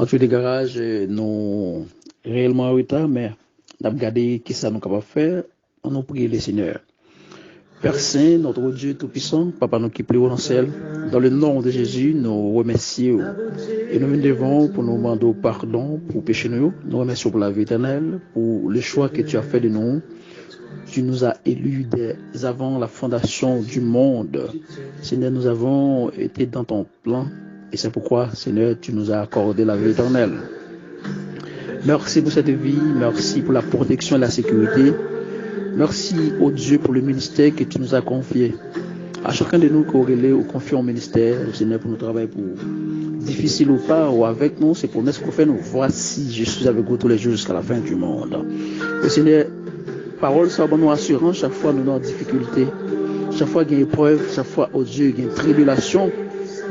Entre les garages, nous réellement en retard, mais nous avons regardé ce que ça nous capable de faire. On a prié le Seigneur. Père Saint, notre Dieu Tout-Puissant, Papa nous qui plaît au ciel, dans le nom de Jésus, nous remercions et nous venons devant pour nous demander pardon pour péché nous. Nous remercions pour la vie éternelle, pour le choix que tu as fait de nous. Tu nous as élus dès avant la fondation du monde. Seigneur, nous avons été dans ton plan et c'est pourquoi, Seigneur, tu nous as accordé la vie éternelle. Merci pour cette vie, merci pour la protection et la sécurité. Merci, ô Dieu, pour le ministère que tu nous as confié. À chacun de nous qui aurait ou confié au ministère, Seigneur, pour nous travailler pour difficile ou pas, ou avec nous, c'est promesse qu'on fait nous. Voici, je suis avec vous tous les jours jusqu'à la fin du monde. Le Seigneur, parole, ça va nous assurant chaque fois nous sommes en difficulté. Chaque fois qu'il y a une épreuve, chaque fois, ô Dieu, il y a une tribulation,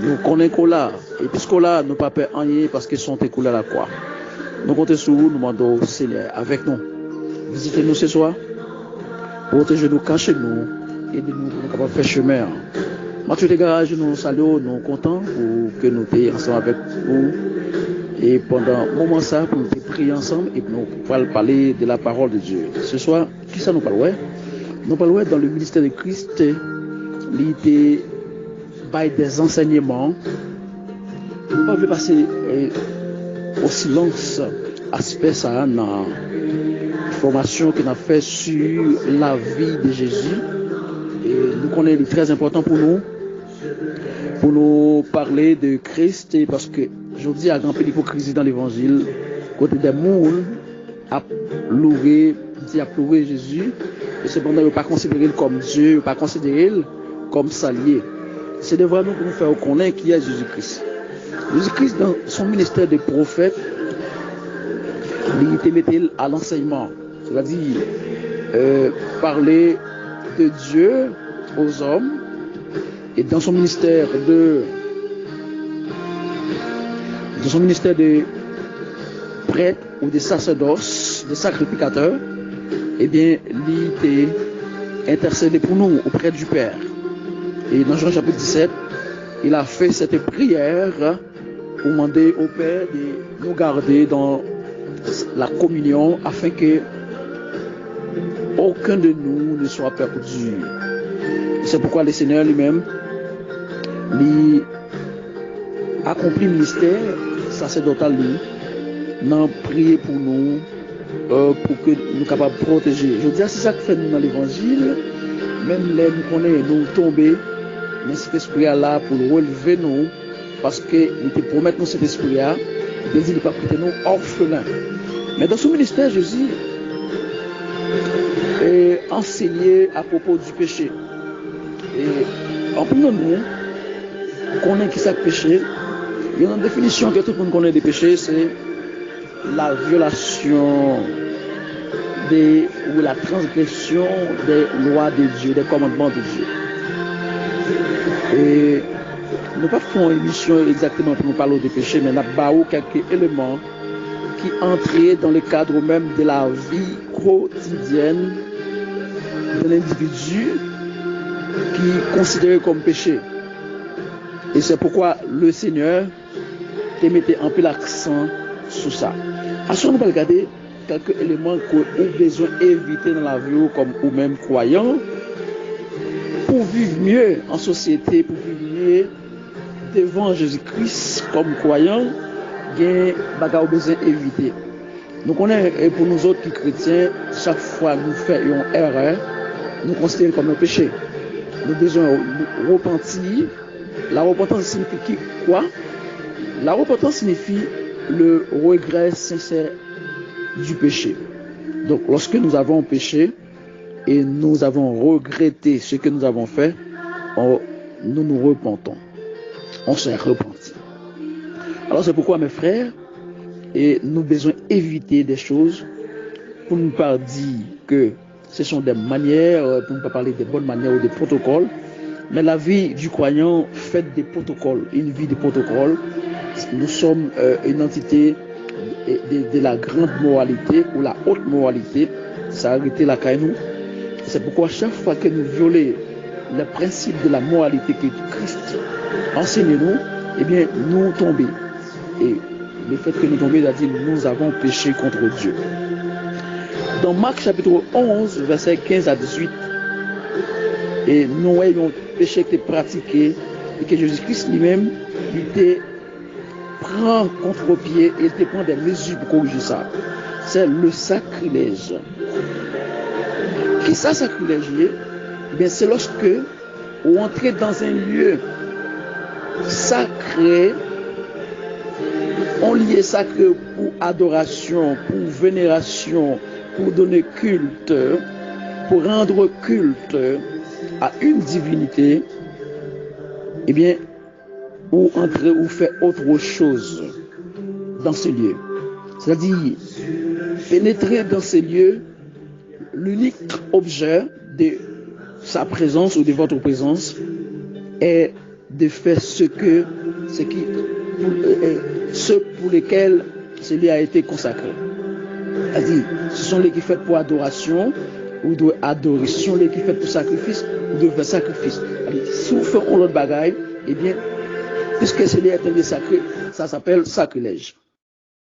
nous connaissons qu'on l'a. Et puisqu'on l'a, nous pas peur en rien parce qu'ils sont écoulés à la croix. Nous comptons sur vous, nous demandons, Seigneur, avec nous. Visitez-nous ce soir. Protégez-nous, cachez-nous, aidez-nous pour nous capables de faire chemin. Mathieu des garages, nous saluons, nous contents pour que nous soyons ensemble avec vous. Et pendant un moment ça, pour nous prier ensemble et pour nous parler de la parole de Dieu. Ce soir, qui ça nous parle? Nous parlons dans le ministère de Christ, il était des enseignements. Nous ne pouvons pas passer au silence aspect ça dans formation qu'on a fait sur la vie de Jésus. Et nous connaissons très important pour nous parler de Christ, parce que je dis à grand peu d'hypocrisie dans l'évangile, côté des gens à louer Jésus, et cependant, ils ne pas considérer comme Dieu, ils ne pas considérer comme salier. C'est de vraiment nous faire connaître qui est Jésus-Christ. Jésus-Christ, dans son ministère de prophète, il était mis à l'enseignement, c'est-à-dire parler de Dieu aux hommes, et dans son ministère de prêtre ou de sacerdoce, de sacrificateur, eh bien, il était intercédé pour nous auprès du Père. Et dans Jean chapitre 17, il a fait cette prière pour demander au Père de nous garder dans la communion afin que aucun de nous ne soit perdu. C'est pourquoi le Seigneur lui-même lui accomplit le ministère sacerdotal n'a prié pour nous pour que nous soyons capables de protéger. Je dis, c'est ça que fait nous dans l'évangile. Même les nous connaissons, nous tomber, mais cet esprit-là pour nous relever nous, parce qu'il te promet nous cet esprit-là, il dit, il ne pas quitter nous orphelins. Mais dans son ministère, Jésus est enseigné à propos du péché. Et en plus de nous, connaît qui c'est le péché. Il y a une définition que tout le monde connaît des péchés, c'est la violation ou la transgression des lois de Dieu, des commandements de Dieu. Et nous ne pas faire une émission exactement pour nous parler des péchés, mais nous avons quelques éléments qui entrent dans le cadre même de la vie quotidienne de l'individu qui est considéré comme péché. Et c'est pourquoi le Seigneur te mettait un peu l'accent sur ça. À ce moment, nous allons regarder quelques éléments que nous avons besoin d'éviter dans la vie comme nous-mêmes croyants pour vivre mieux en société, pour vivre mieux devant Jésus-Christ comme croyants, il y a des choses besoin d'éviter. Nous connaissons, et pour nous autres qui chrétiens, chaque fois que nous faisons une erreur, nous considérons comme un péché. Nous devons repentir. La repentance signifie quoi? La repentance signifie le regret sincère du péché. Donc, lorsque nous avons péché et nous avons regretté ce que nous avons fait, nous nous repentons. On s'est repenti. Alors, c'est pourquoi, mes frères, et nous devons éviter des choses pour ne pas dire que ce sont des manières, pour ne pas parler des bonnes manières ou des protocoles. Mais la vie du croyant fait des protocoles, une vie de protocole. Nous sommes une entité de la grande moralité ou la haute moralité. Ça a arrêté la caille. C'est pourquoi chaque fois que nous violons les principes de la moralité que Christ enseigne nous, eh bien, nous tombons. Et le fait que nous tombions, il a dit nous avons péché contre Dieu. Dans Marc chapitre 11, versets 15 à 18, et nous voyons péché qui était pratiqué et que Jésus-Christ lui-même, il était prend contre-pied et il te prend des mesures pour corriger ça. C'est le sacrilège. Qui ça sacrilège? Bien, c'est lorsque vous entrez dans un lieu sacré, on lié sacré pour adoration, pour vénération, pour donner culte, pour rendre culte à une divinité, eh bien, ou entrer ou faire autre chose dans ce lieu. C'est-à-dire, pénétrer dans ce lieu, l'unique objet de sa présence ou de votre présence est de faire ceux pour lesquels ce lieu a été consacré. C'est-à-dire, ce sont les qui faits pour adoration, ou de adoration, les qui faits pour sacrifice, ou de faire sacrifice. Si vous faites l'autre bagaille, eh bien, puisque ce lieu est un lieu sacré, ça s'appelle sacrilège.